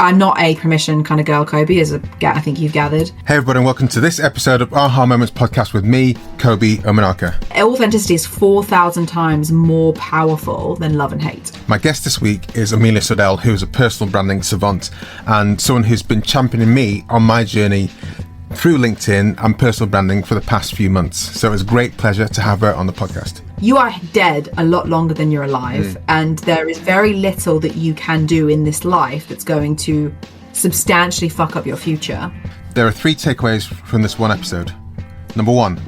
I'm not a permission kind of girl, Kobi, I think you've gathered. Hey everybody, and welcome to this episode of Aha Moments podcast with me, Kobi Omenaka. Authenticity is 4,000 times more powerful than love and hate. My guest this week is Amelia Sordell, who is a personal branding savant and someone who's been championing me on my journey through LinkedIn and personal branding for the past few months. So it was a great pleasure to have her on the podcast. You are dead a lot longer than you're alive, and there is very little that you can do in this life that's going to substantially fuck up your future. There are 3 takeaways from this one episode. Number 1,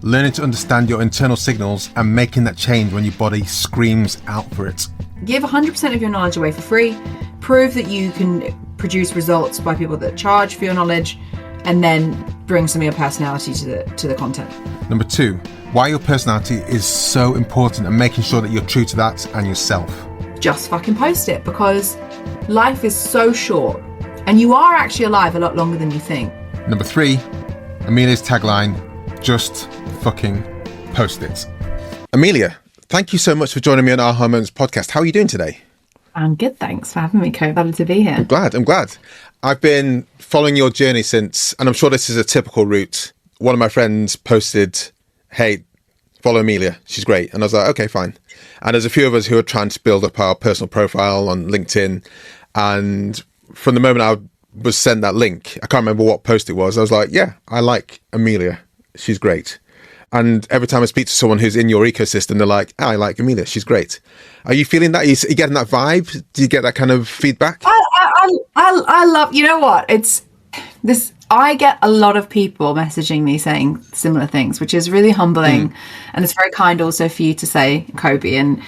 learning to understand your internal signals and making that change when your body screams out for it. Give 100% of your knowledge away for free. Prove that you can produce results by people that charge for your knowledge, and then bring some of your personality to the content. Number 2, why your personality is so important and making sure that you're true to that and yourself. Just fucking post it, because life is so short and you are actually alive a lot longer than you think. Number 3, Amelia's tagline, just fucking post it. Amelia, thank you so much for joining me on Aha Moments podcast. How are you doing today? I'm good, thanks for having me, Kobi. Glad to be here. I'm glad. I've been following your journey since, and I'm sure this is a typical route. One of my friends posted, hey, follow Amelia, she's great. And I was like, okay, fine. And there's a few of us who are trying to build up our personal profile on LinkedIn. And from the moment I was sent that link, I can't remember what post it was, I was like, yeah, I like Amelia, she's great. And every time I speak to someone who's in your ecosystem, they're like, I like Amelia, she's great. Are you feeling that? Are you getting that vibe? Do you get that kind of feedback? I love, you know what, it's this, I get a lot of people messaging me saying similar things, which is really humbling. And it's very kind also for you to say, Kobi. And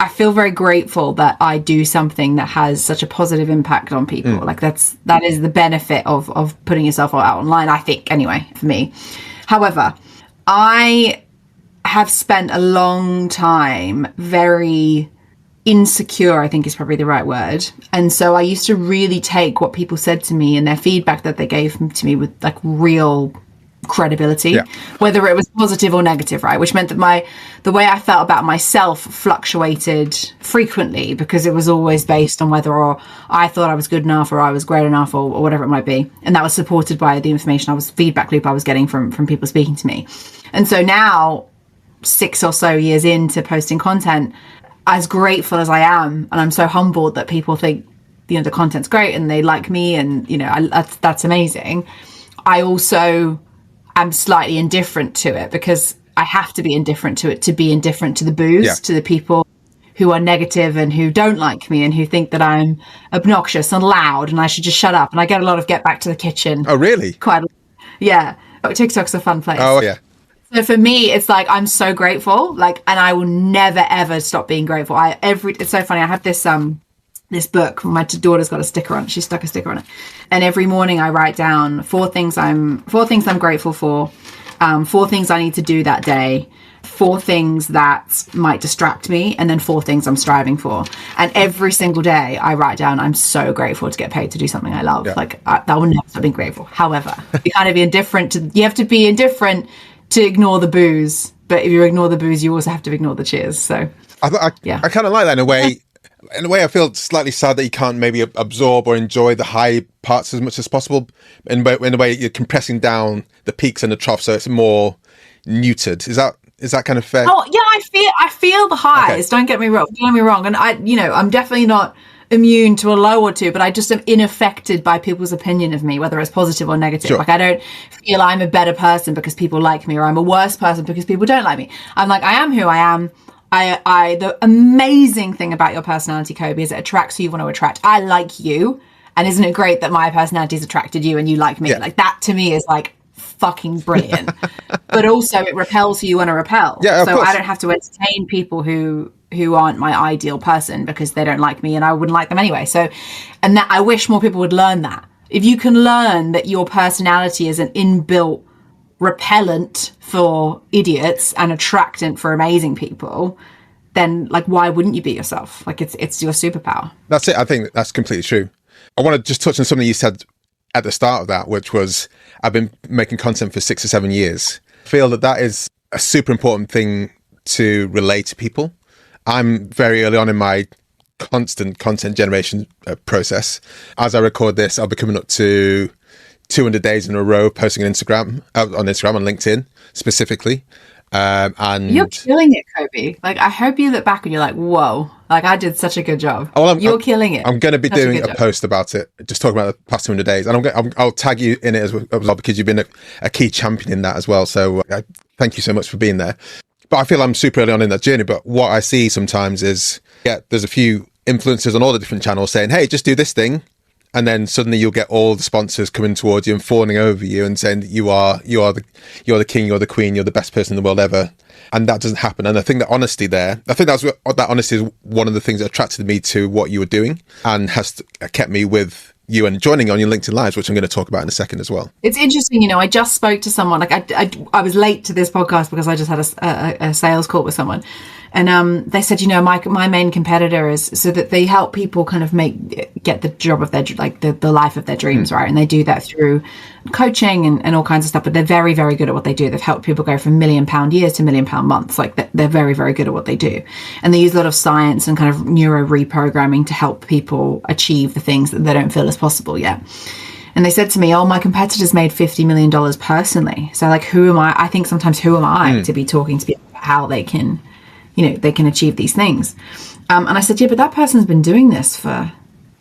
I feel very grateful that I do something that has such a positive impact on people. Like that is the benefit of putting yourself out online, I think, anyway, for me. However, I have spent a long time very insecure, I think is probably the right word. And so I used to really take what people said to me and their feedback that they gave to me with like real credibility, whether it was positive or negative, right? Which meant that the way I felt about myself fluctuated frequently, because it was always based on whether or I thought I was good enough or I was great enough or whatever it might be. And that was supported by the information feedback loop I was getting from people speaking to me. And so now, 6 or so years into posting content, as grateful as I am, and I'm so humbled that people think, you know, the content's great and they like me, and, you know, that's amazing. I also am slightly indifferent to it, because I have to be indifferent to it to be indifferent to the booze, to the people who are negative and who don't like me and who think that I'm obnoxious and loud and I should just shut up. And I get a lot of get back to the kitchen. Oh, really? Yeah. But TikTok's a fun place. Oh, yeah. So for me, it's like, I'm so grateful, like, and I will never, ever stop being grateful. It's so funny. I have this book. My daughter's got a sticker on it. She stuck a sticker on it. And every morning I write down 4 things I'm grateful for, 4 things I need to do that day, 4 things that might distract me, and then 4 things I'm striving for. And every single day I write down, I'm so grateful to get paid to do something I love. Like that will never stop being grateful. However, you kind of be indifferent you have to be indifferent to ignore the booze, but if you ignore the booze, you also have to ignor the cheers. So I kind of like that in a way. In a way, I feel slightly sad that you can't maybe absorb or enjoy the high parts as much as possible. In a way, you're compressing down the peaks and the troughs, so it's more neutered. Is that kind of fair? Oh yeah, I feel the highs. Okay. Don't get me wrong. And I'm definitely not immune to a low or two, but I just am unaffected by people's opinion of me, whether it's positive or negative. Sure. Like, I don't feel I'm a better person because people like me, or I'm a worse person because people don't like me. I'm like, I am who I am. The amazing thing about your personality, Kobi, is it attracts who you want to attract. I like you, and isn't it great that my personality has attracted you and you like me? Yeah. Like, that to me is like fucking brilliant. But also it repels who you want to repel. Yeah, so I don't have to entertain people who aren't my ideal person because they don't like me, and I wouldn't like them anyway. So, and that I wish more people would learn that. If you can learn that your personality is an inbuilt repellent for idiots and attractant for amazing people, then like, why wouldn't you be yourself? Like, it's your superpower. That's it. I think that's completely true. I want to just touch on something you said at the start of that, which was, I've been making content for 6 or 7 years. I feel that is a super important thing to relate to people. I'm very early on in my constant content generation process. As I record this, I'll be coming up to 200 days in a row posting on Instagram, on LinkedIn specifically. And you're killing it, Kobi. Like, I hope you look back and you're like, whoa, like I did such a good job. You're killing it. I'm going to be doing a post about it, just talking about the past 200 days. And I'll tag you in it as well, because you've been a key champion in that as well. So thank you so much for being there. But I feel I'm super early on in that journey. But what I see sometimes is, there's a few influencers on all the different channels saying, hey, just do this thing. And then suddenly you'll get all the sponsors coming towards you and fawning over you and saying that you are the king, you're the queen, you're the best person in the world ever. And that doesn't happen. And I think that honesty there, that honesty is one of the things that attracted me to what you were doing and has kept me with you and joining on your LinkedIn Lives, which I'm going to talk about in a second as well. It's interesting, I just spoke to someone, like I was late to this podcast because I just had a sales call with someone. And they said, my main competitor is, so that they help people kind of get the job of their, like the life of their dreams, right? And they do that through coaching and all kinds of stuff, but they're very, very good at what they do. They've helped people go from £1 million years to £1 million months. Like they're very, very good at what they do. And they use a lot of science and kind of neuro reprogramming to help people achieve the things that they don't feel is possible yet. And they said to me, my competitors made $50 million personally. So like, who am I? I think sometimes who am I to be talking to people about how they can, they can achieve these things. And I said, but that person's been doing this for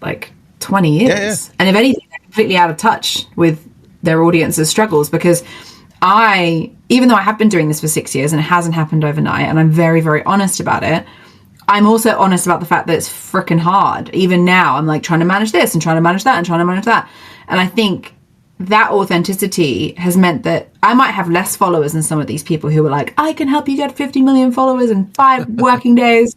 like 20 years. Yeah. And if anything, they're completely out of touch with their audience's struggles, because even though I have been doing this for 6 years and it hasn't happened overnight, and I'm very, very honest about it, I'm also honest about the fact that it's freaking hard. Even now, I'm like trying to manage this and trying to manage that and trying to manage that. And I think that authenticity has meant that I might have less followers than some of these people who are like, I can help you get 50 million followers in 5 working days.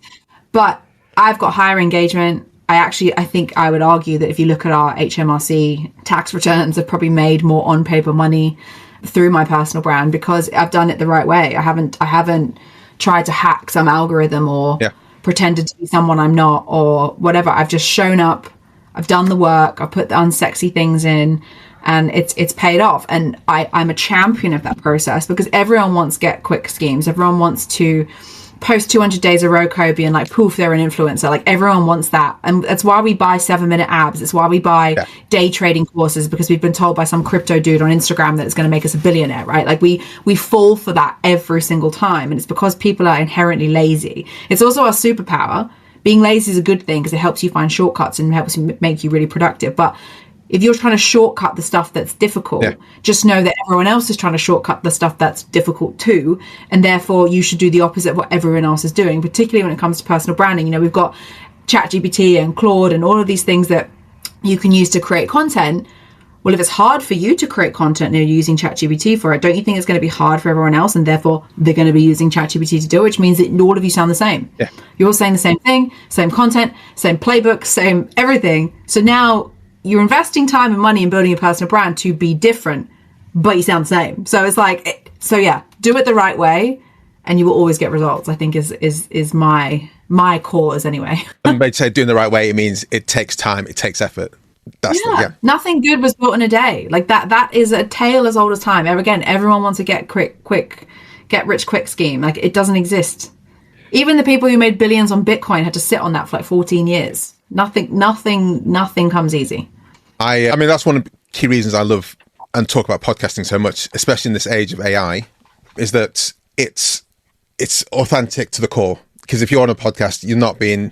But I've got higher engagement. I think I would argue that if you look at our HMRC tax returns, I've probably made more on paper money through my personal brand because I've done it the right way. I haven't tried to hack some algorithm or pretended to be someone I'm not or whatever. I've just shown up. I've done the work. I've put the unsexy things in. And it's paid off. And I'm a champion of that process because everyone wants get quick schemes. Everyone wants to post 200 days a row, Kobi, and like poof, they're an influencer. Like everyone wants that. And that's why we buy 7-minute abs. It's why we buy day trading courses, because we've been told by some crypto dude on Instagram that it's going to make us a billionaire, right? Like we fall for that every single time. And it's because people are inherently lazy. It's also our superpower. Being lazy is a good thing because it helps you find shortcuts and helps you make you really productive. But if you're trying to shortcut the stuff that's difficult, just know that everyone else is trying to shortcut the stuff that's difficult too. And therefore you should do the opposite of what everyone else is doing, particularly when it comes to personal branding. We've got ChatGPT and Claude and all of these things that you can use to create content. Well, if it's hard for you to create content and you're using ChatGPT for it, don't you think it's going to be hard for everyone else? And therefore they're going to be using ChatGPT to do it, which means that all of you sound the same. Yeah. You're all saying the same thing, same content, same playbook, same everything. So now you're investing time and money in building a personal brand to be different, but you sound the same. So it's like, do it the right way and you will always get results, I think is my cause anyway. And by say doing the right way, it means it takes time, it takes effort. That's Nothing good was built in a day. Like that is a tale as old as time. Again, everyone wants to get rich quick scheme. Like it doesn't exist. Even the people who made billions on Bitcoin had to sit on that for like 14 years. Nothing comes easy. I mean, that's one of the key reasons I love and talk about podcasting so much, especially in this age of AI, is that it's authentic to the core. Because if you're on a podcast, you're not being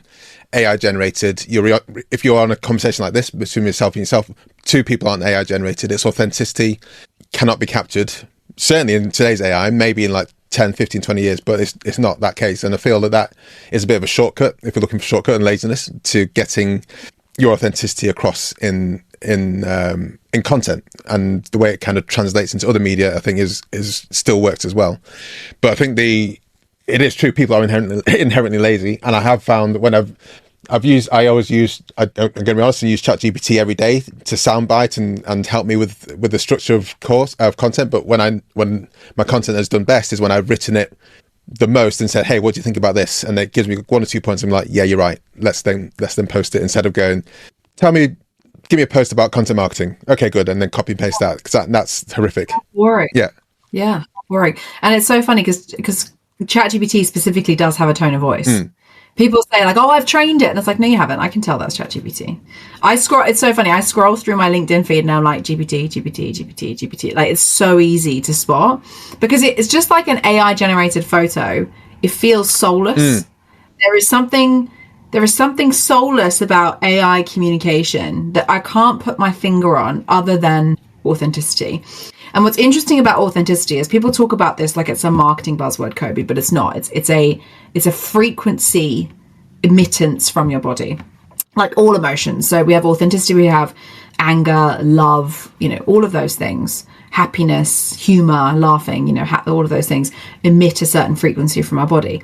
AI generated. If you're on a conversation like this between yourself and yourself, 2 people aren't AI generated. Its authenticity cannot be captured. Certainly in today's AI, maybe in like 10, 15, 20 years, but it's not that case. And I feel that is a bit of a shortcut, if you're looking for shortcut and laziness, to getting your authenticity across in content. And the way it kind of translates into other media, I think is still works as well. But I think it is true, people are inherently lazy. And I have found that when I'm going to be honest, I use ChatGPT every day to soundbite and help me with the structure of content. But when my content has done best is when I've written it the most and said, hey, what do you think about this? And it gives me 1 or 2 points. I'm like, yeah, you're right. Let's then post it, instead of going, give me a post about content marketing. Okay, good. And then copy and paste that, because that's horrific. That's boring. Yeah. Boring. And it's so funny because ChatGPT specifically does have a tone of voice. People say like, oh, I've trained it. And it's like, no, you haven't. I can tell that's ChatGPT. It's so funny. I scroll through my LinkedIn feed and I'm like, GPT. Like, it's so easy to spot because it's just like an AI generated photo. It feels soulless. There is something soulless about AI communication that I can't put my finger on other than authenticity. And what's interesting about authenticity is people talk about this like it's a marketing buzzword, Kobi, but it's not. It's a frequency emittance from your body, like all emotions. So we have authenticity, we have anger, love, all of those things, happiness, humor, laughing, all of those things emit a certain frequency from our body.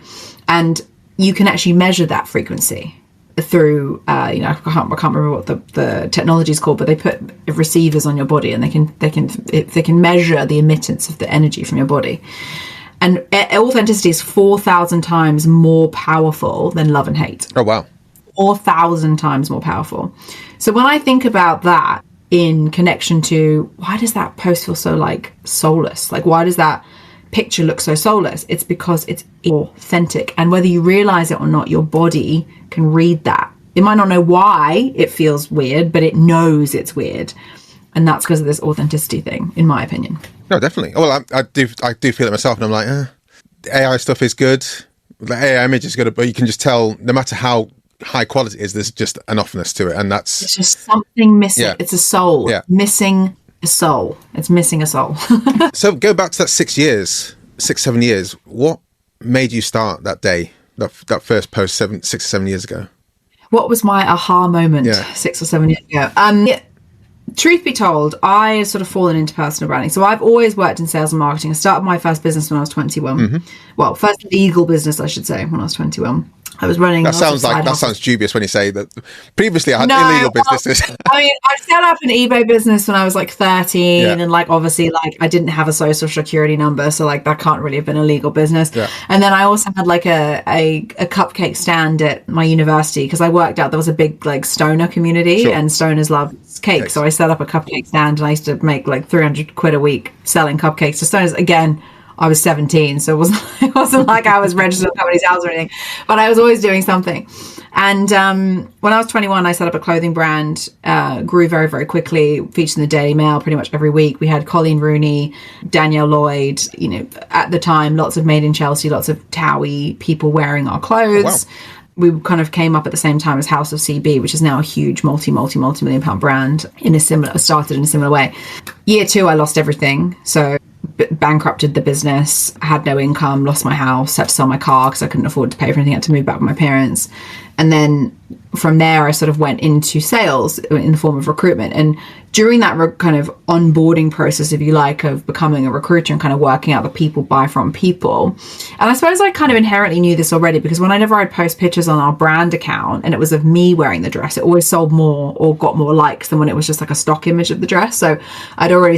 And you can actually measure that frequency through I can't remember what the technology is called, but they put receivers on your body and they can measure the emittance of the energy from your body. And authenticity is 4,000 times more powerful than love and hate. Oh wow. 4,000 times more powerful. So when I think about that in connection to why does that post feel so like soulless, like why does that picture look so soulless, it's because it's authentic. And whether you realize it or not, your body can read that. It might not know why it feels weird, but it knows it's weird. And that's because of this authenticity thing, in my opinion. No, definitely. Well, I do feel it myself, and I'm like, the AI stuff is good. The AI image is good, but you can just tell, no matter how high quality it is, there's just an offness to it, and it's just something missing. Yeah. It's a soul missing a soul. It's missing a soul. So go back to that 6-7 years. What made you start that day, that first post 6 or 7 years ago? What was my aha moment 6 or 7 years ago? Truth be told, I sort of fallen into personal branding. So I've always worked in sales and marketing. I started my first business when I was 21. Mm-hmm. Well, first legal business, I should say, when I was 21. I was running. That sounds dubious when you say that. Previously, I had illegal businesses. I mean, I set up an eBay business when I was like 13, and like obviously, like I didn't have a social security number, so like that can't really have been a legal business. Yeah. And then I also had like a cupcake stand at my university because I worked out there was a big like stoner community, and stoners love cake. So I set up a cupcake stand, and I used to make like 300 quid a week selling cupcakes to stoners. Again, I was 17, so it wasn't like I was registered at somebody's house or anything, but I was always doing something. And when I was 21, I set up a clothing brand, grew very, very quickly, featured in the Daily Mail pretty much every week. We had Colleen Rooney, Danielle Lloyd, at the time, lots of Made in Chelsea, lots of Towie people wearing our clothes. Oh, wow. We kind of came up at the same time as House of CB, which is now a huge multi-million pound brand started in a similar way. Year 2, I lost everything. So bankrupted the business, had no income, lost my house, had to sell my car because I couldn't afford to pay for anything, had to move back with my parents. And then from there, I sort of went into sales in the form of recruitment. And during that kind of onboarding process, if you like, of becoming a recruiter and kind of working out the people buy from people. And I suppose I kind of inherently knew this already because whenever I'd post pictures on our brand account and it was of me wearing the dress, it always sold more or got more likes than when it was just like a stock image of the dress. So I'd already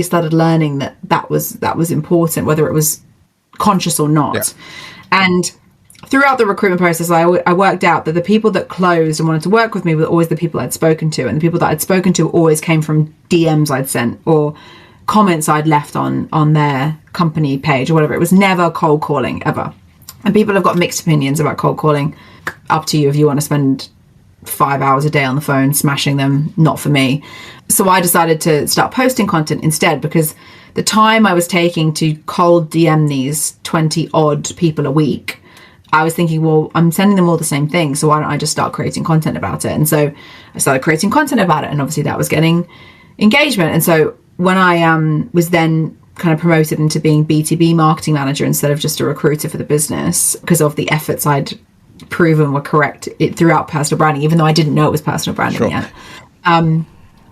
started learning that was important, whether it was conscious or not. Yeah. And throughout the recruitment process, I worked out that the people that closed and wanted to work with me were always the people I'd spoken to. And the people that I'd spoken to always came from DMs I'd sent or comments I'd left on their company page or whatever. It was never cold calling, ever. And people have got mixed opinions about cold calling. Up to you if you want to spend 5 hours a day on the phone smashing them. Not for me. So I decided to start posting content instead because the time I was taking to cold DM these 20 odd people a week, I was thinking, well, I'm sending them all the same thing, so why don't I just start creating content about it? And so I started creating content about it, and obviously that was getting engagement. And so when I was then kind of promoted into being B2B marketing manager instead of just a recruiter for the business, because of the efforts I'd proven were correct throughout personal branding, even though I didn't know it was personal branding yet,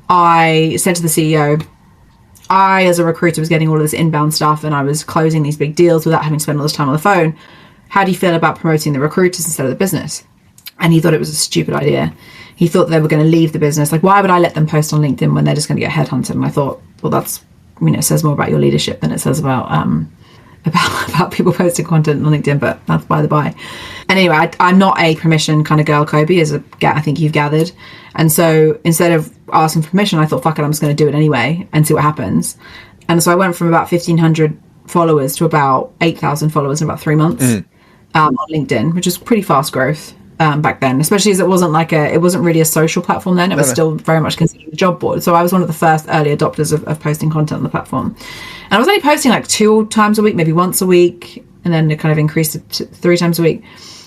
I said to the CEO, I, as a recruiter, was getting all of this inbound stuff, and I was closing these big deals without having to spend all this time on the phone. How do you feel about promoting the recruiters instead of the business? And he thought it was a stupid idea. He thought they were going to leave the business. Like, why would I let them post on LinkedIn when they're just going to get headhunted? And I thought, well, that's, it says more about your leadership than it says about people posting content on LinkedIn, but that's by the by. And anyway, I'm not a permission kind of girl, Kobi, as I think you've gathered. And so instead of asking for permission, I thought, fuck it, I'm just going to do it anyway and see what happens. And so I went from about 1,500 followers to about 8,000 followers in about 3 months. on LinkedIn, which is pretty fast growth back then, especially as it wasn't really a social platform then. It was still very much considered a job board. So I was one of the first early adopters of posting content on the platform. And I was only posting like 2 times a week, maybe once a week, and then it kind of increased to 3 times a week.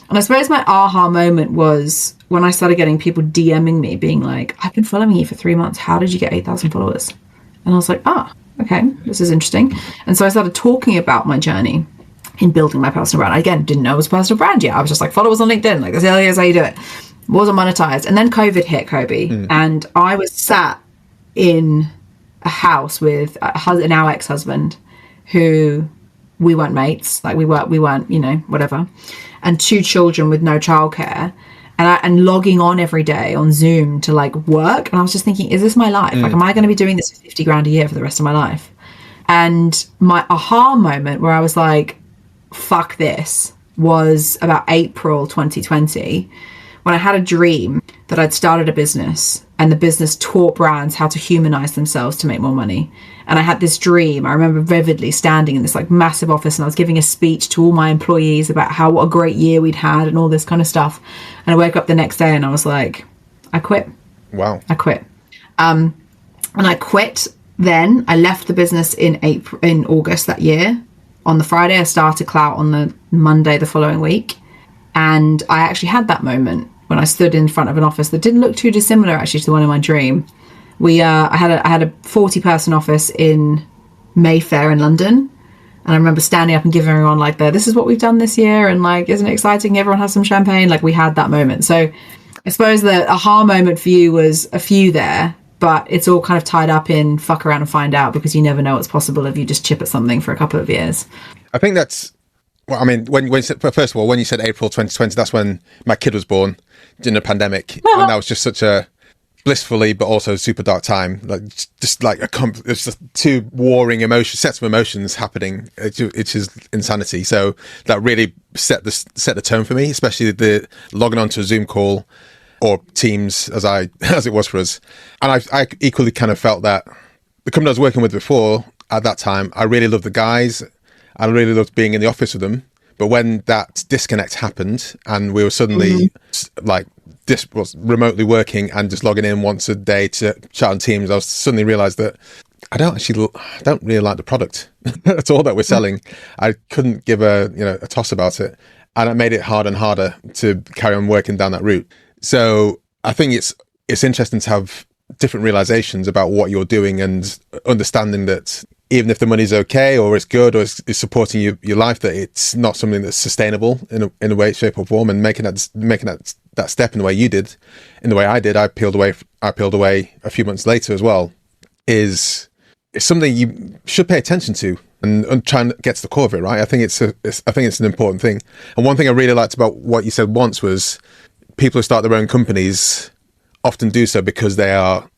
And I suppose my aha moment was when I started getting people DMing me being like, I've been following you for 3 months. How did you get 8,000 followers? And I was like, okay, this is interesting. And so I started talking about my journey in building my personal brand. I, again, didn't know it was a personal brand yet. I was just like, followers on LinkedIn. Like, here's how you do it. Wasn't monetized. And then COVID hit, Kobi. And I was sat in a house with an now ex-husband who we weren't mates. Like we weren't, whatever. And 2 children with no childcare. And logging on every day on Zoom to like work. And I was just thinking, is this my life? Like, am I going to be doing this for 50 grand a year for the rest of my life? And my aha moment where I was like, fuck this, was about April 2020, when I had a dream that I'd started a business and the business taught brands how to humanize themselves to make more money. And I had this dream. I remember vividly standing in this like massive office and I was giving a speech to all my employees about what a great year we'd had and all this kind of stuff. And I woke up the next day and I was like, I quit. Wow. I quit. And I quit then. I left the business in August that year. On the Friday, I started Clout on the Monday the following week. And I actually had that moment when I stood in front of an office that didn't look too dissimilar actually to the one in my dream. I had a 40-person office in Mayfair in London. And I remember standing up and giving everyone like this is what we've done this year. And like, isn't it exciting? Everyone has some champagne. Like we had that moment. So I suppose the aha moment for you was a few there. But it's all kind of tied up in fuck around and find out, because you never know what's possible if you just chip at something for a couple of years. I think that's, well, I mean, when you said, first of all, when you said April 2020, that's when my kid was born during the pandemic. And that was just such a blissfully, but also super dark time. Like just like it's just 2 warring sets of emotions happening. It's just insanity. So that really set the tone for me, especially the logging onto a Zoom call or Teams as it was for us. And I equally kind of felt that the company I was working with before at that time, I really loved the guys. I really loved being in the office with them. But when that disconnect happened and we were suddenly was remotely working and just logging in once a day to chat on Teams, I suddenly realized that I don't really like the product at all that we're selling. I couldn't give a toss about it. And it made it harder and harder to carry on working down that route. So I think it's interesting to have different realizations about what you're doing and understanding that even if the money's okay or it's good or it's supporting your life, that it's not something that's sustainable in a way, shape or form, and making that step in the way you did, in the way I did, I peeled away a few months later as well, is something you should pay attention to and try and get to the core of it, right? I think it's an important thing. And one thing I really liked about what you said once was, people who start their own companies often do so because they are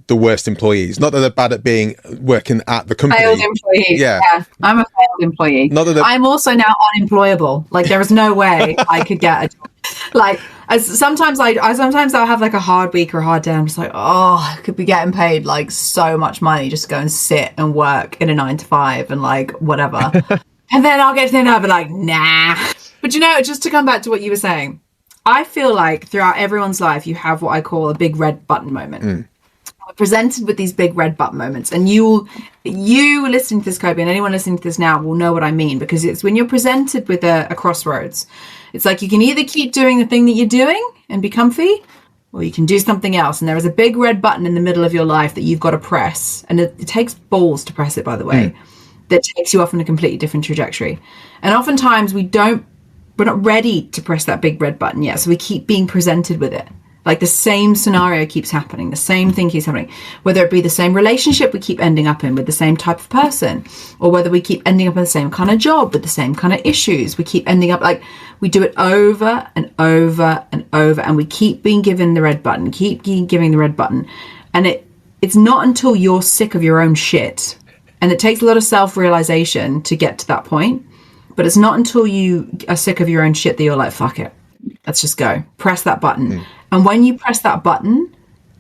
the worst employees. Not that they're bad at working at the company. Failed employee. Yeah. I'm a failed employee. I'm also now unemployable. Like there is no way I could get a job. Like sometimes I'll have like a hard week or a hard day. I'm just like, I could be getting paid like so much money just to go and sit and work in a 9 to 5 and like whatever. And then I'll get to the end and I'll be like, nah. But just to come back to what you were saying, I feel like throughout everyone's life, you have what I call a big red button moment. We're presented with these big red button moments. And you listening to this, Kobi, and anyone listening to this now will know what I mean, because it's when you're presented with a crossroads. It's like you can either keep doing the thing that you're doing and be comfy, or you can do something else. And there is a big red button in the middle of your life that you've got to press. And it takes balls to press it, by the way, that takes you off in a completely different trajectory. And oftentimes we're not ready to press that big red button yet. So we keep being presented with it. Like the same scenario keeps happening. The same thing keeps happening. Whether it be the same relationship we keep ending up in with the same type of person, or whether we keep ending up in the same kind of job with the same kind of issues. We keep ending up like we do it over and over and over. And we keep being given the red button, keep giving the red button. And it's not until you're sick of your own shit. And it takes a lot of self-realization to get to that point. But it's not until you are sick of your own shit that you're like, fuck it, let's just go. Press that button. And when you press that button,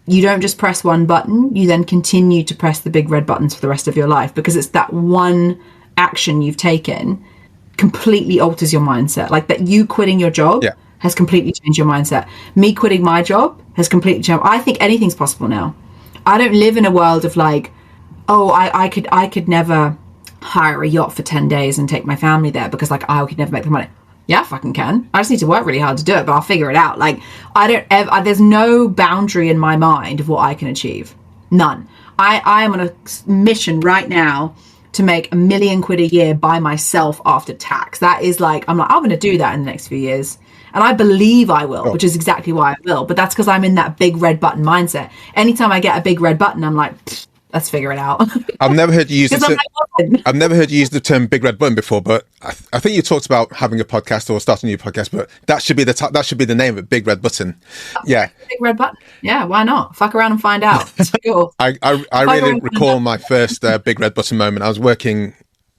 you don't just press one button, you then continue to press the big red buttons for the rest of your life, because it's that one action you've taken completely alters your mindset. Like that you quitting your job has completely changed your mindset. Me quitting my job has completely changed. I think anything's possible now. I don't live in a world of like, oh, I could never hire a yacht for 10 days and take my family there because like I could never make the money. Yeah, I fucking can. I just need to work really hard to do it, but I'll figure it out. Like there's no boundary in my mind of what I can achieve. None. I am on a mission right now to make £1 million a year by myself after tax. That is like, I'm going to do that in the next few years. And I believe I will, which is exactly why I will. But that's because I'm in that big red button mindset. Anytime I get a big red button, I'm like, let's figure it out. I've never heard you use the term big red button before, but I think you talked about having a podcast or starting a new podcast, but that should be the name of it, big red button. Yeah. Big red button. Yeah, why not? Fuck around and find out. It's cool. I really recall my first big red button moment. I was working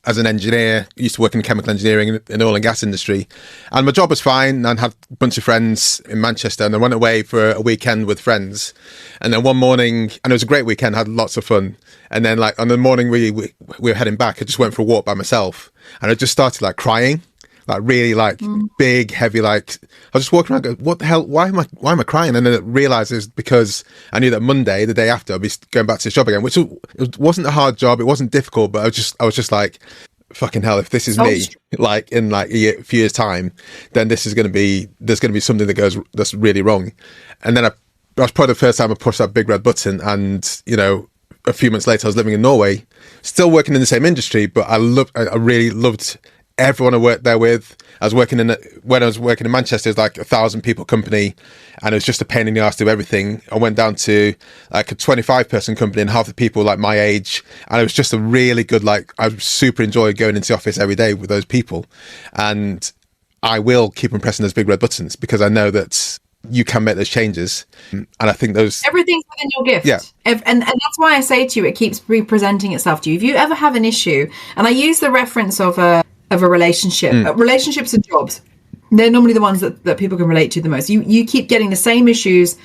as an engineer, used to work in chemical engineering in the oil and gas industry. And my job was fine. I had a bunch of friends in Manchester and I went away for a weekend with friends. And then one morning, and it was a great weekend, had lots of fun. And then like on the morning we were heading back, I just went for a walk by myself and I just started like crying, like really like big, heavy, like I was just walking around going, what the hell, why am I crying? And then I realized it's because I knew that Monday, the day after, I'd be going back to the job again, which it wasn't a hard job. It wasn't difficult, but I was just like, fucking hell, if this is me, like in like a few years time, then there's going to be something that's really wrong. And then that was probably the first time I pushed that big red button. And, you know, a few months later, I was living in Norway, still working in the same industry, but I really loved everyone I worked there with. When I was working in Manchester, it was like 1,000 people company, and it was just a pain in the arse to do everything. I went down to like a 25 person company and half the people like my age, and it was just a really good, like I super enjoyed going into the office every day with those people. And I will keep on pressing those big red buttons because I know that you can make those changes. And I think everything's within your gift. Yeah. And that's why I say to you, it keeps representing itself to you. If you ever have an issue, and I use the reference of a relationship, relationships and jobs, they're normally the ones that people can relate to the most. You keep getting the same issues,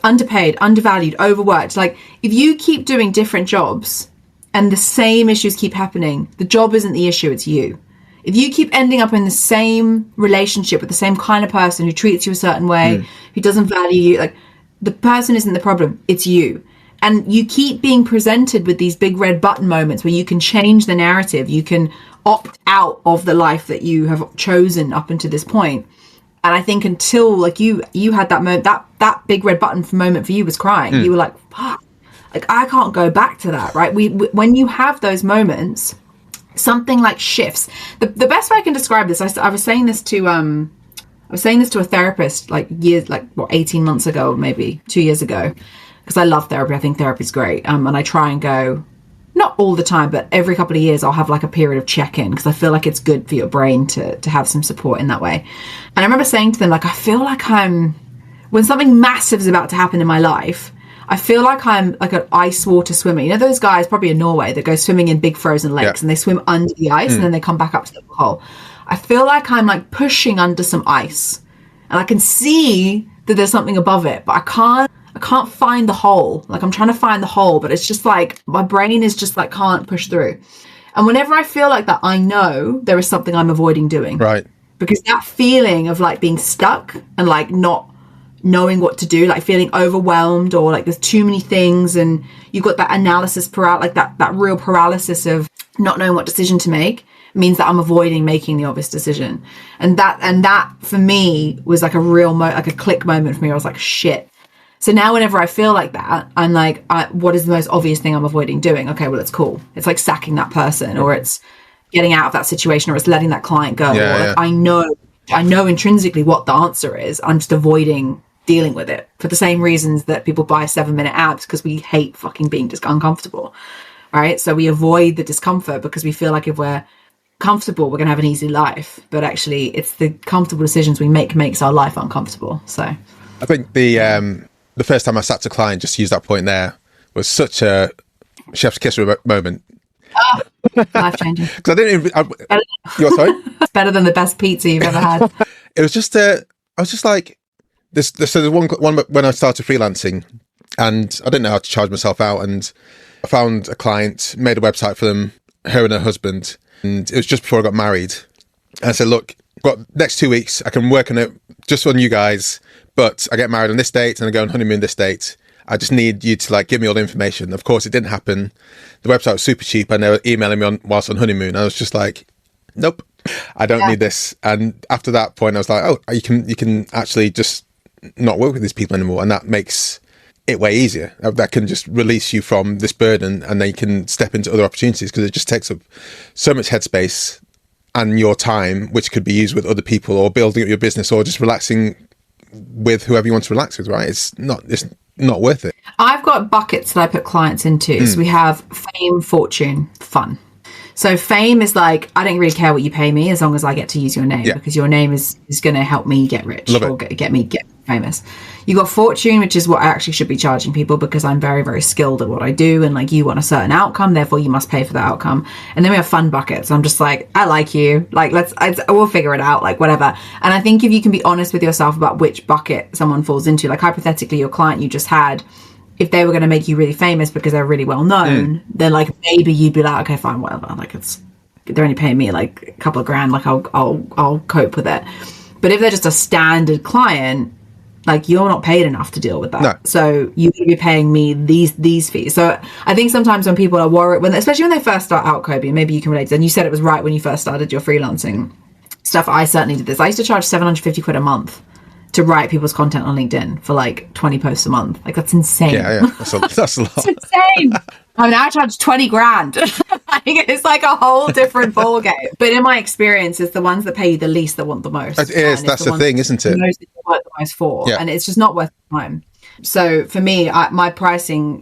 underpaid, undervalued, overworked. Like if you keep doing different jobs and the same issues keep happening, the job isn't the issue, it's you. If you keep ending up in the same relationship with the same kind of person who treats you a certain way, who doesn't value you, like the person isn't the problem, it's you. And you keep being presented with these big red button moments where you can change the narrative, you can opt out of the life that you have chosen up until this point. And I think until like you had that moment, that big red button moment for you was crying. You were like, fuck, like I can't go back to that, right? When you have those moments, something like shifts. The best way I can describe this, I was saying this to a therapist like 18 months ago, maybe 2 years ago, because I love therapy. I think therapy is great. And I try and go, not all the time, but every couple of years I'll have like a period of check-in because I feel like it's good for your brain to have some support in that way. And I remember saying to them, like, I feel like when something massive is about to happen in my life, I feel like I'm like an ice water swimmer. You know those guys probably in Norway that go swimming in big frozen lakes and they swim under the ice and then they come back up to the hole. I feel like I'm like pushing under some ice and I can see that there's something above it, but I can't find the hole. Like I'm trying to find the hole, but it's just like my brain is just like can't push through. And whenever I feel like that, I know there is something I'm avoiding doing. Right. Because that feeling of like being stuck and like not knowing what to do, like feeling overwhelmed or like there's too many things and you've got that analysis like that real paralysis of not knowing what decision to make means that I'm avoiding making the obvious decision. And that for me was like a real like a click moment for me. I was like, shit. So now whenever I feel like that, I'm like, what is the most obvious thing I'm avoiding doing? Okay, well, it's cool. It's like sacking that person or it's getting out of that situation or it's letting that client go. I know intrinsically what the answer is. I'm just avoiding dealing with it for the same reasons that people buy 7-minute abs because we hate fucking being uncomfortable, right? So we avoid the discomfort because we feel like if we're comfortable, we're going to have an easy life. But actually, it's the comfortable decisions we make makes our life uncomfortable. So I think the first time I sat to client, just to use that point there, was such a chef's kiss moment. Oh, life changing. Because I didn't even. You're sorry? It's better than the best pizza you've ever had. It was just I was just like this. So there's one when I started freelancing, and I didn't know how to charge myself out, and I found a client, made a website for them, her and her husband, and it was just before I got married. And I said, look, got next 2 weeks, I can work on it just on you guys, but I get married on this date and I go on honeymoon this date. I just need you to like give me all the information. Of course, it didn't happen. The website was super cheap and they were emailing me whilst on honeymoon. I was just like, nope, I don't need this. And after that point, I was like, oh, you can actually just not work with these people anymore. And that makes it way easier. That can just release you from this burden and then you can step into other opportunities, because it just takes up so much headspace and your time, which could be used with other people or building up your business or just relaxing with whoever you want to relax with, right? It's not worth it. I've got buckets that I put clients into. So we have fame, fortune, fun. So fame is like, I don't really care what you pay me as long as I get to use your name, because your name is going to help me get rich or get me famous. You got fortune, which is what I actually should be charging people, because I'm very, very skilled at what I do. And like, you want a certain outcome, therefore you must pay for the outcome. And then we have fun buckets. I'm just like, I like you. Like, we'll figure it out, like whatever. And I think if you can be honest with yourself about which bucket someone falls into, like hypothetically, your client you just had, if they were going to make you really famous because they're really well known, then like maybe you'd be like, okay, fine, whatever. Like they're only paying me like a couple of grand. Like I'll cope with it. But if they're just a standard client, like you're not paid enough to deal with that. No. So you could be paying me these fees. So I think sometimes when people are worried, especially when they first start out, Kobi, maybe you can relate to, and you said it was right when you first started your freelancing stuff. I certainly did this. I used to charge 750 quid a month to write people's content on LinkedIn for like 20 posts a month. Like that's insane. Yeah. That's a lot. It's insane. I mean, I charge 20 grand. It's like a whole different ballgame. But in my experience, it's the ones that pay you the least that want the most. It is. That's the thing, isn't it? Most people work the most for, and it's just not worth the time. So for me, my pricing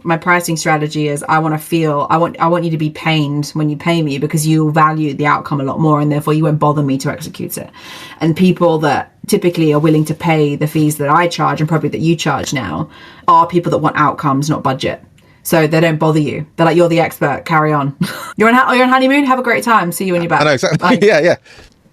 strategy is I want you to be pained when you pay me, because you value the outcome a lot more, and therefore you won't bother me to execute it. And people that typically are willing to pay the fees that I charge, and probably that you charge now, are people that want outcomes, not budget. So they don't bother you. They're like, you're the expert, carry on. You're on honeymoon, have a great time. See you when you're back. I know, exactly. Yeah.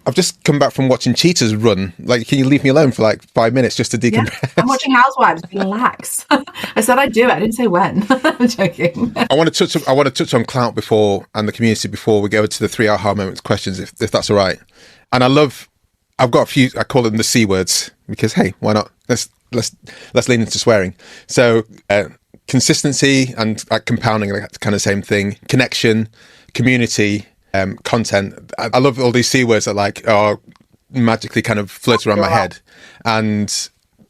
I've just come back from watching cheetahs run. Like, can you leave me alone for like 5 minutes just to decompress? Yeah. I'm watching Housewives. Relax. I said I'd do it. I didn't say when. I'm joking. I want to touch on clout before, and the community before we go to the 3 aha moments questions, if that's all right. And I've got a few. I call them the C words because hey, why not? Let's lean into swearing. So consistency and compounding, like kind of same thing. Connection, community. Content. I love all these C words that like are magically kind of float around my head. And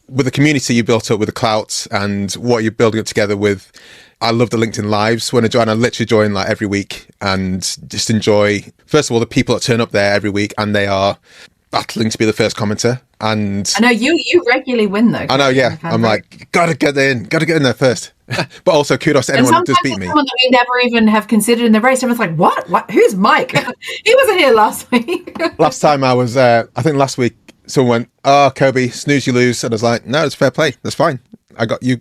with the community you built up with the clout and what you're building up together with, I love the LinkedIn lives. When I literally join like every week and just enjoy, first of all, the people that turn up there every week and they are battling to be the first commenter. And I know you regularly win though. I know, yeah. I'm like, gotta get in there first. But also kudos to anyone that does beat me. Someone that we never even have considered in the race. Everyone's like, what? Who's Mike? He wasn't here last week. Last time I was, I think last week, someone went, oh, Kobi, snooze, you lose. And I was like, no, it's fair play. That's fine. I got you.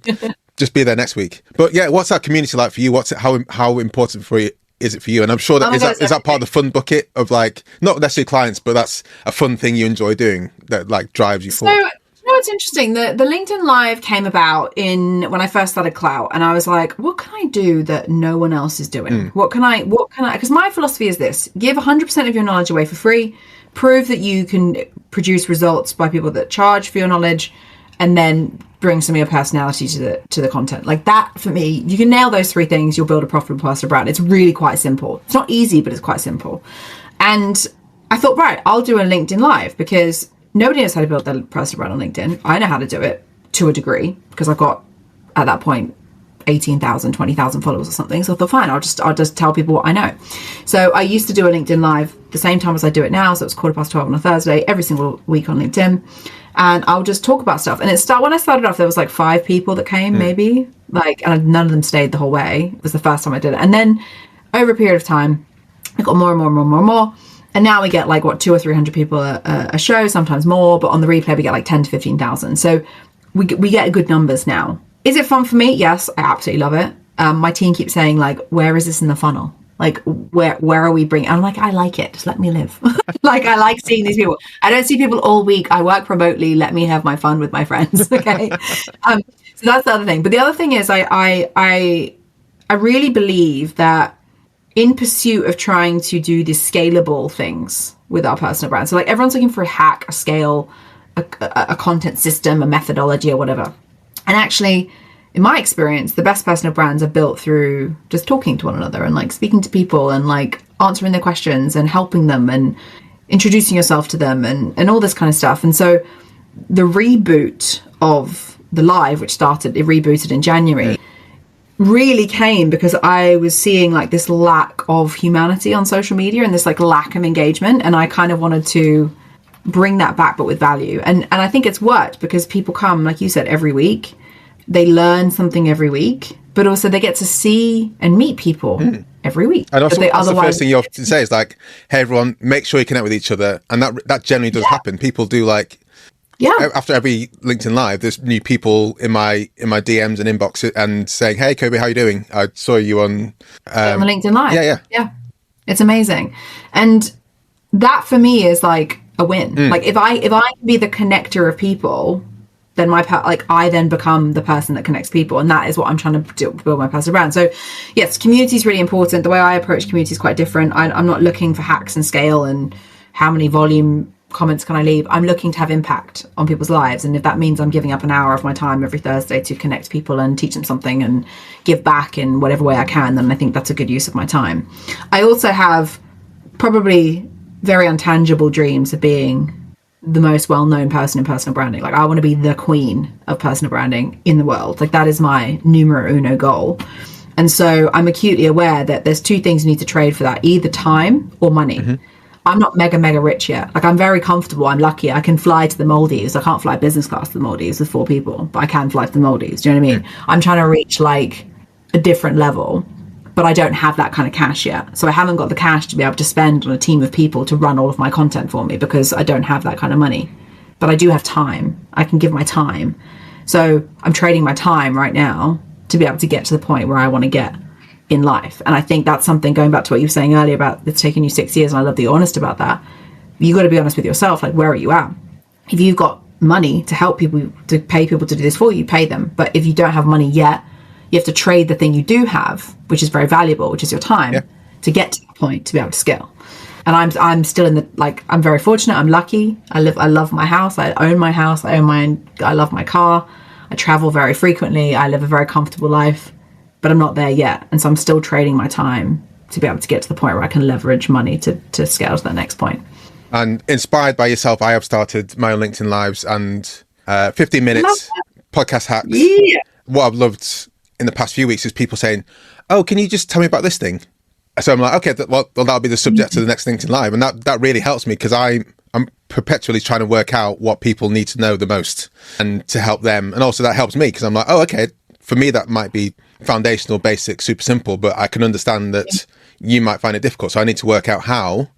Just be there next week. But yeah, what's that community like for you? How important for you is it for you? And I'm sure that is that part of the fun bucket of like, not necessarily clients, but that's a fun thing you enjoy doing that like drives you forward. No, it's interesting. The LinkedIn Live came about when I first started Clout, and I was like, what can I do that no one else is doing? What can I, because my philosophy is this: give 100% of your knowledge away for free, prove that you can produce results by people that charge for your knowledge, and then bring some of your personality to the content. Like that, for me, you can nail those 3 things, you'll build a profitable personal brand. It's really quite simple. It's not easy, but it's quite simple. And I thought, right, I'll do a LinkedIn Live because nobody knows how to build their personal brand on LinkedIn. I know how to do it to a degree because I've got, at that point, 18,000, 20,000 followers or something. So I thought, fine, I'll just tell people what I know. So I used to do a LinkedIn Live the same time as I do it now. So it's 12:15 on a Thursday, every single week on LinkedIn. And I'll just talk about stuff. And when I started off, there was like 5 people that came, maybe. And none of them stayed the whole way. It was the first time I did it. And then over a period of time, I got more and more and more and more and more. And now we get like 200 or 300 people a show, sometimes more, but on the replay we get like 10 to 15,000. So we get good numbers now. Is it fun for me? Yes, I absolutely love it. My team keeps saying like, where is this in the funnel? Like where are we bringing? I'm like, I like it. Just let me live. Like I like seeing these people. I don't see people all week. I work remotely. Let me have my fun with my friends. Okay. So that's the other thing. But the other thing is I really believe that in pursuit of trying to do these scalable things with our personal brand. So like everyone's looking for a hack, a scale, a content system, a methodology or whatever. And actually, in my experience, the best personal brands are built through just talking to one another and like speaking to people and like answering their questions and helping them and introducing yourself to them and all this kind of stuff. And so the reboot of the live, which it rebooted in January, really came because I was seeing like this lack of humanity on social media and this like lack of engagement. And I kind of wanted to bring that back, but with value. And I think it's worked because people come, like you said, every week. They learn something every week, but also they get to see and meet people every week. And also, that's the first thing you often say is like, hey, everyone, make sure you connect with each other. And that generally does happen. People do like, after every LinkedIn Live, there's new people in my DMs and inbox and saying, hey, Kobi, how are you doing? I saw you on the LinkedIn Live. Yeah. It's amazing. And that for me is like a win. Like if I can be the connector of people, then I then become the person that connects people, and that is what I'm trying to do, build my personal brand. So yes, community is really important. The way I approach community is quite different. I'm not looking for hacks and scale and how many volume comments can I leave. I'm looking to have impact on people's lives, and if that means I'm giving up an hour of my time every Thursday to connect people and teach them something and give back in whatever way I can, then I think that's a good use of my time. I also have probably very intangible dreams of being the most well-known person in personal branding. Like I want to be the queen of personal branding in the world. Like that is my numero uno goal. And so I'm acutely aware that there's two things you need to trade for that, either time or money. I'm not mega rich yet. Like I'm very comfortable. I'm lucky. I can fly to the Maldives. I can't fly business class to the Maldives with 4 people, but I can fly to the Maldives. Do you know what I mean? I'm trying to reach like a different level, but I don't have that kind of cash yet. So I haven't got the cash to be able to spend on a team of people to run all of my content for me because I don't have that kind of money. But I do have time. I can give my time. So I'm trading my time right now to be able to get to the point where I want to get in life. And I think that's something, going back to what you were saying earlier about it's taken you 6 years, and I love that you're honest about that. You got to be honest with yourself. Like, where are you at? If you've got money to help people, to pay people to do this for you, pay them. But if you don't have money yet, you have to trade the thing you do have, which is very valuable, which is your time, to get to that point to be able to scale. And I'm still in the, like, I'm very fortunate. I'm lucky. I love my house. I own my house. I love my car. I travel very frequently. I live a very comfortable life, but I'm not there yet. And so I'm still trading my time to be able to get to the point where I can leverage money to scale to that next point. And inspired by yourself, I have started my own LinkedIn Lives and 15 minutes podcast hacks. Yeah. What I've loved in the past few weeks is people saying, oh, can you just tell me about this thing? So I'm like, okay, well, that'll be the subject of the next LinkedIn Live. And that really helps me because I'm perpetually trying to work out what people need to know the most and to help them. And also that helps me because I'm like, oh, okay, for me, that might be foundational, basic, super simple, but I can understand that you might find it difficult. So I need to work out how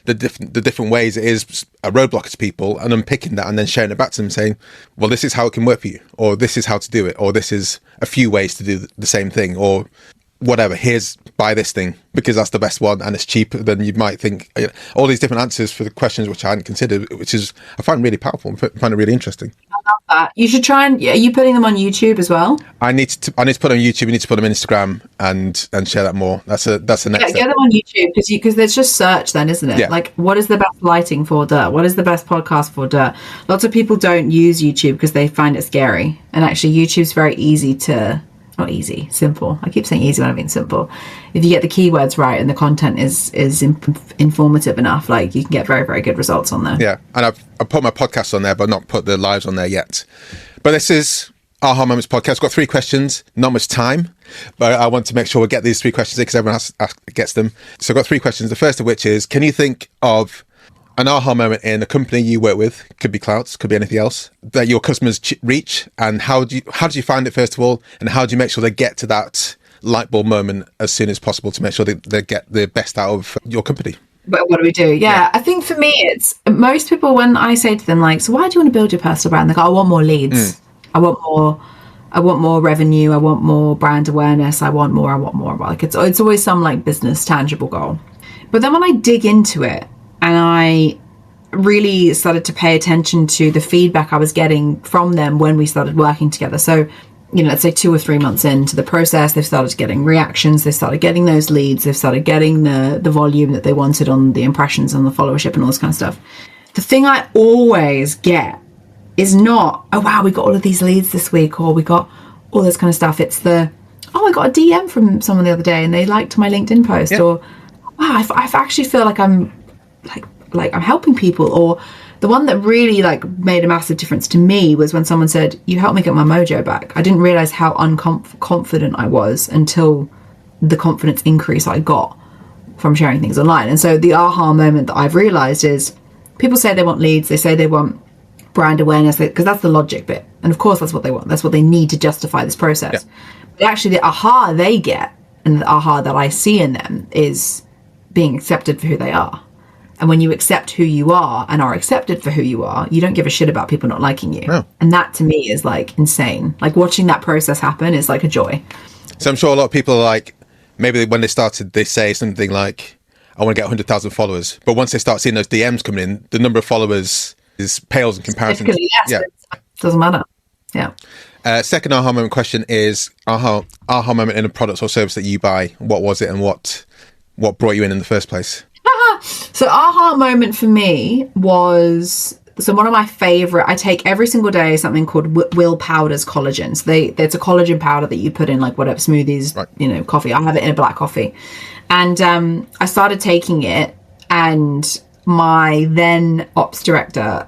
the different ways it is a roadblock to people and unpicking that and then sharing it back to them saying, well, this is how it can work for you, or this is how to do it, or this is a few ways to do the same thing, or whatever, buy this thing because that's the best one and it's cheaper than you might think. All these different answers for the questions which I hadn't considered, which is, I find really powerful. I find it really interesting. I love that. You should try and, are you putting them on YouTube as well? I need to put them on YouTube. You need to put them on Instagram and share that more. That's the next step. Get them on YouTube because there's just search then, isn't it? Yeah. Like, what is the best lighting for dirt? What is the best podcast for dirt? Lots of people don't use YouTube because they find it scary. And actually YouTube's very easy to, not easy, simple. I keep saying easy when I mean simple. If you get the keywords right and the content is informative enough, like you can get very, very good results on there. Yeah, and I've put my podcast on there, but not put the lives on there yet. But this is Aha Moments podcast. I've got 3 questions, not much time, but I want to make sure we get these 3 questions in because everyone gets them. So I've got 3 questions. The first of which is, can you think of an aha moment in a company you work with, could be clouds, could be anything else, that your customers reach, and how do you find it first of all, and how do you make sure they get to that light bulb moment as soon as possible to make sure they get the best out of your company? But what do we do? Yeah, I think for me, it's most people, when I say to them, like, so why do you want to build your personal brand? They go, I want more leads. I want more revenue. I want more brand awareness. I want more. Like it's always some like business tangible goal. But then when I dig into it, and I really started to pay attention to the feedback I was getting from them when we started working together. So let's say 2 or 3 months into the process, they've started getting reactions, they've started getting those leads, they've started getting the volume that they wanted on the impressions and the followership and all this kind of stuff. The thing I always get is not, oh wow, we got all of these leads this week, or we got all this kind of stuff. It's the, oh, I got a DM from someone the other day and they liked my LinkedIn post, or wow, I actually feel like I'm like I'm helping people. Or the one that really like made a massive difference to me was when someone said, you helped me get my mojo back. I didn't realize how unconfident I was until the confidence increase I got from sharing things online. And so the aha moment that I've realized is, people say they want leads, they say they want brand awareness, because that's the logic bit. And of course that's what they want. That's what they need to justify this process. Yeah. But actually the aha they get, and the aha that I see in them, is being accepted for who they are. And when you accept who you are and are accepted for who you are, you don't give a shit about people not liking you. No. And that to me is like insane. Like watching that process happen is like a joy. So I'm sure a lot of people are like, maybe when they started, they say something like, I want to get 100,000 followers. But once they start seeing those DMs coming in, the number of followers pales in comparison. Yes, doesn't matter. Yeah. Second aha moment question is aha moment in a product or service that you buy. What was it, and what brought you in the first place? So aha moment for me was, so one of my favorite, I take every single day something called Will Powder's collagen. So it's a collagen powder that you put in like whatever smoothies, right, coffee. I have it in a black coffee. And I started taking it, and my then ops director,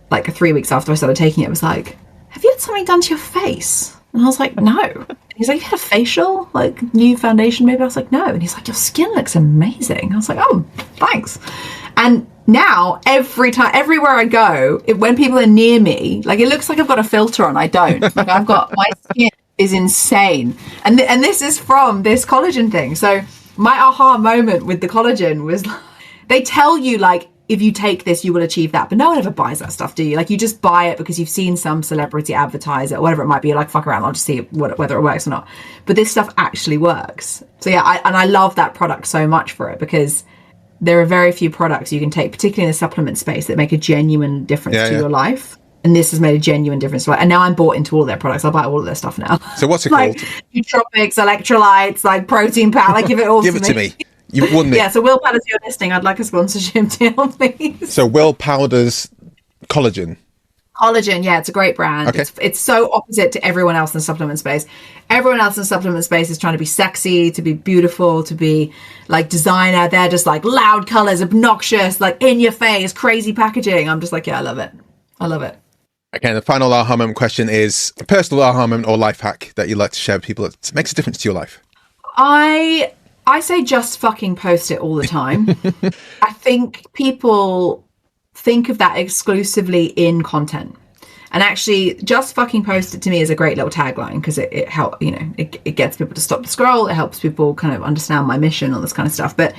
like 3 weeks after I started taking it, was like, have you had something done to your face? And I was like, no. And he's like, you had a facial, like new foundation maybe? I was like, no. And he's like, your skin looks amazing. I was like, oh, thanks. And now everywhere I go, when people are near me, like it looks like I've got a filter on. I don't. Like my skin is insane. And this is from this collagen thing. So my aha moment with the collagen was, they tell you like, if you take this, you will achieve that. But no one ever buys that stuff, do you? Like you just buy it because you've seen some celebrity advertise it, whatever it might be. You're like, fuck around, I'll just see whether it works or not. But this stuff actually works. So yeah, I love that product so much for it, because there are very few products you can take, particularly in the supplement space, that make a genuine difference to your life. And this has made a genuine difference. And now I'm bought into all their products. I buy all of their stuff now. So what's it like called? Nootropics, electrolytes, like protein powder. Like give it all Give it to me. You've won me. Yeah, so Will Powder's your listing. I'd like a sponsorship deal, please. So Will Powder's collagen. Collagen, yeah, it's a great brand. Okay. It's so opposite to everyone else in the supplement space. Everyone else in the supplement space is trying to be sexy, to be beautiful, to be like designer. They're just like loud colors, obnoxious, like in your face, crazy packaging. I'm just like, yeah, I love it. I love it. Okay, the final aha moment question is a personal aha moment or life hack that you'd like to share with people that makes a difference to your life. I say just fucking post it all the time. I think people think of that exclusively in content. And actually, just fucking post it to me is a great little tagline, because it helps, it gets people to stop the scroll. It helps people kind of understand my mission, all this kind of stuff. But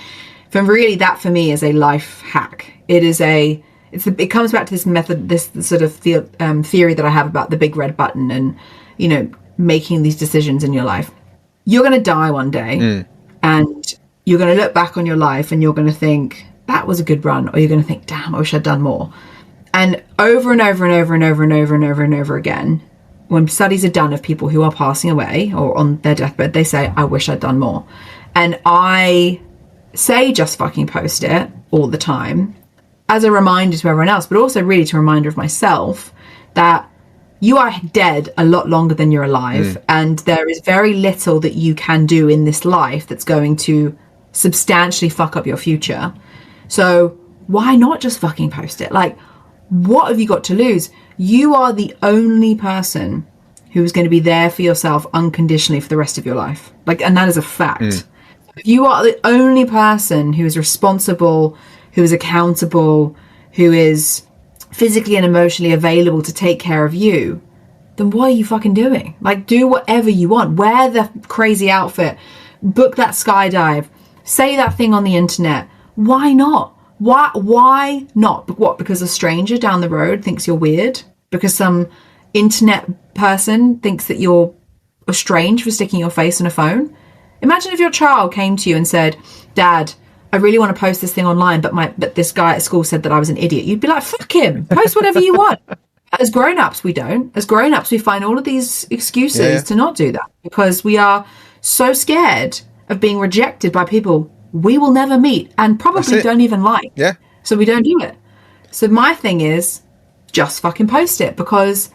that for me is a life hack. It comes back to this method, this sort of theory that I have about the big red button and, making these decisions in your life. You're going to die one day. And you're going to look back on your life and you're going to think, that was a good run. Or you're going to think, damn, I wish I'd done more. And over and over and over and over and over and over and over again, when studies are done of people who are passing away or on their deathbed, they say, I wish I'd done more. And I say just fucking post it all the time as a reminder to everyone else, but also really to a reminder of myself that you are dead a lot longer than you're alive. And there is very little that you can do in this life that's going to substantially fuck up your future. So why not just fucking post it? Like, what have you got to lose? You are the only person who is going to be there for yourself unconditionally for the rest of your life. Like, and that is a fact. You are the only person who is responsible, who is accountable, who is physically and emotionally available to take care of you. Then what are you fucking doing? Like, do whatever you want. Wear the crazy outfit. Book that skydive. Say that thing on the internet. Why not? Why not? What? Because a stranger down the road thinks you're weird? Because some internet person thinks that you're strange for sticking your face on a phone? Imagine if your child came to you and said, Dad, I really want to post this thing online, but this guy at school said that I was an idiot. You'd be like, fuck him. Post whatever you want. As grown-ups, we don't. As grown-ups, we find all of these excuses to not do that because we are so scared of being rejected by people we will never meet and probably don't even like. Yeah. So we don't do it. So my thing is just fucking post it because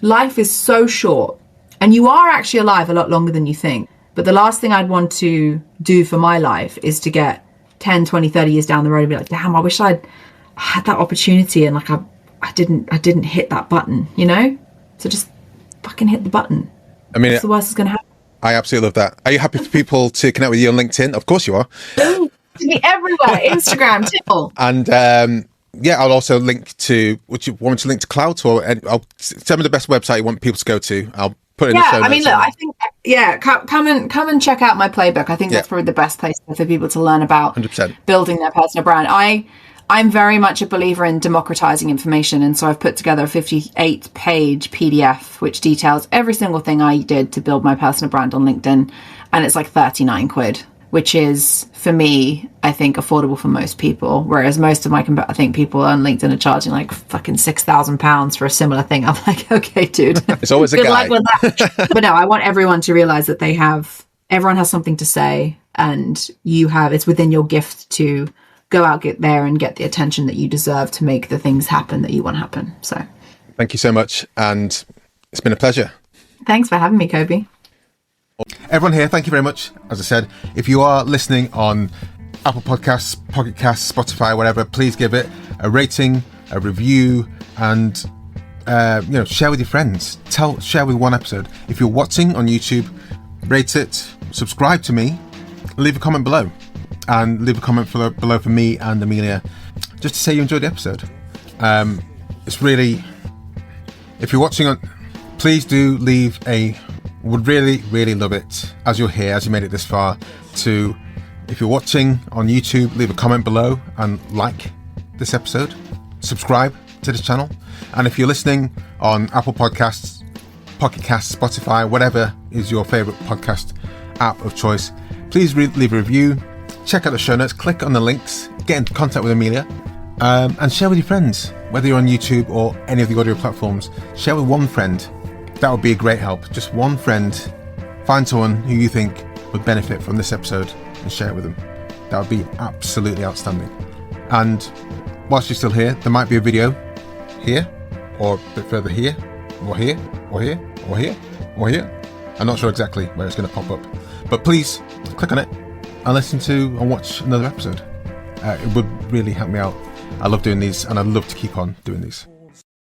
life is so short and you are actually alive a lot longer than you think. But the last thing I'd want to do for my life is to get 10, 20, 30 years down the road and be like, damn, I wish I'd had that opportunity and like I didn't hit that button, you know? So just fucking hit the button. I mean, what's the worst that's going to happen? I absolutely love that. Are you happy for people to connect with you on LinkedIn? Of course you are. To be everywhere. Instagram, Tipple. And I'll also link to, would you want me to link to Clout or I'll tell me the best website you want people to go to. I'll put it in the show notes. I mean, look, I think, come and check out my playbook. I think that's probably the best place for people to learn about 100%. Building their personal brand. I'm very much a believer in democratizing information. And so I've put together a 58-page PDF, which details every single thing I did to build my personal brand on LinkedIn. And it's like 39 quid, which is, for me, I think affordable for most people. Whereas most of I think people on LinkedIn are charging like fucking £6,000 for a similar thing. I'm like, okay, dude. It's always a Good guy. luck with that. But no, I want everyone to realize that everyone has something to say and it's within your gift to go out, get there and get the attention that you deserve to make the things happen that you want to happen. So thank you so much. And it's been a pleasure. Thanks for having me, Kobi. Everyone here, thank you very much. As I said, if you are listening on Apple Podcasts, Pocket Casts, Spotify, whatever, please give it a rating, a review, and share with your friends. Share with one episode. If you're watching on YouTube, rate it, subscribe to me, leave a comment below. And leave a comment below for me and Amelia, just to say you enjoyed the episode. It's really, if you're watching on, please do leave would really, really love it, as you're here, as you made it this far, if you're watching on YouTube, leave a comment below and like this episode, subscribe to this channel. And if you're listening on Apple Podcasts, Pocket Casts, Spotify, whatever is your favorite podcast app of choice, please leave a review. Check out the show notes, click on the links, get in contact with Amelia, and share with your friends, whether you're on YouTube or any of the audio platforms. Share with one friend. That would be a great help. Just one friend. Find someone who you think would benefit from this episode and share it with them. That would be absolutely outstanding. And whilst you're still here, there might be a video here, or a bit further here, or here, or here, or here, or here. I'm not sure exactly where it's going to pop up. But please click on it and listen to and watch another episode. It would really help me out. I love doing these and I'd love to keep on doing these.